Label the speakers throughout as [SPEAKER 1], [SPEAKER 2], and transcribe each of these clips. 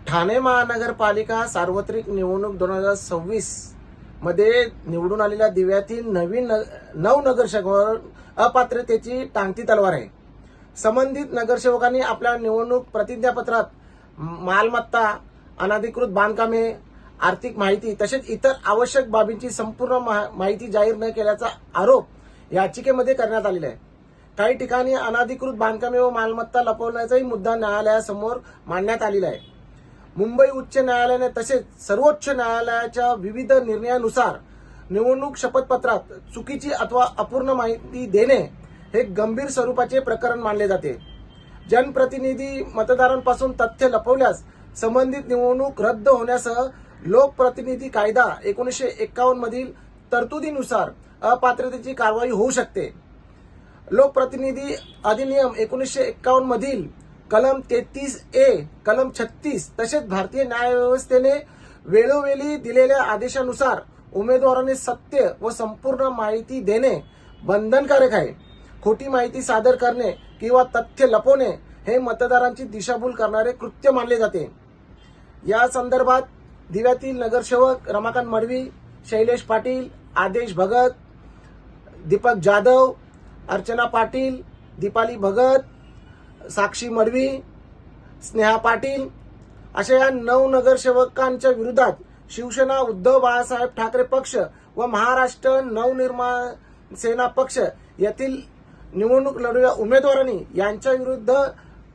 [SPEAKER 1] ठाणे महानगरपालिका सार्वत्रिक निवडणूक 2026 मध्ये निवडून आलेल्या दिव्यातील नवीन 9 नगरसेवकांवर अपात्रतेची टांगती तलवार आहे। संबंधित नगरसेवकांनी आपल्या निवडणूक प्रतिज्ञापत्रात मालमत्ता, अनधिकृत बांधकामे, आर्थिक माहिती तसेच इतर आवश्यक बाबींची संपूर्ण माहिती जाहीर न केल्याचा आरोप याचिकेमध्ये करण्यात आलेला आहे। काही ठिकाणी अनधिकृत बांधकामे व मालमत्ता लपवण्याचाही मुद्दा न्यायालयासमोर मांडण्यात आलेला आहे। मुंबई उच्च न्यायालयाने तसेच सर्वोच्च न्यायालयाच्या विविध निर्णयानुसार निवडणूक शपथपत्रात चुकीची अथवा अपूर्ण माहिती देणे हे गंभीर स्वरूपाचे प्रकरण मानले जाते। जनप्रतिनिधी मतदारांपासून तथ्य लपवल्यास संबंधित निवडणूक रद्द होण्यासह लोकप्रतिनिधी कायदा 1951 मधील तरतुदीनुसार अपात्रतेची कारवाई होऊ शकते। लोकप्रतिनिधी अधिनियम 1951 मधील कलम 33A, कलम 36 तसेच भारतीय न्यायव्यवस्थेने वेळोवेळी दिलेल्या आदेशानुसार उमेदवाराने सत्य व संपूर्ण माहिती देणे बंधनकारक आहे। खोटी माहिती सादर करणे किंवा तथ्य लपवणे हे मतदारांची दिशाभूल करणारे कृत्य मानले जाते। या संदर्भात दिव्यातील नगरसेवक रमाकांत मडवी, शैलेश पाटील, आदेश भगत, दीपक जाधव, अर्चना पाटील, दीपाली भगत, साक्षी मडवी, स्नेहा पाटील अशा या 9 नगरसेवकांच्या विरोधात शिवसेना उद्धव बाळासाहेब ठाकरे पक्ष व महाराष्ट्र नवनिर्माण सेना पक्ष यातील निवडणूक लढवलेल्या उमेदवारांनी यांच्या विरुद्ध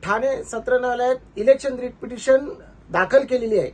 [SPEAKER 1] ठाणे सत्र न्यायालयात इलेक्शन रिट पिटिशन दाखल केलेली आहे।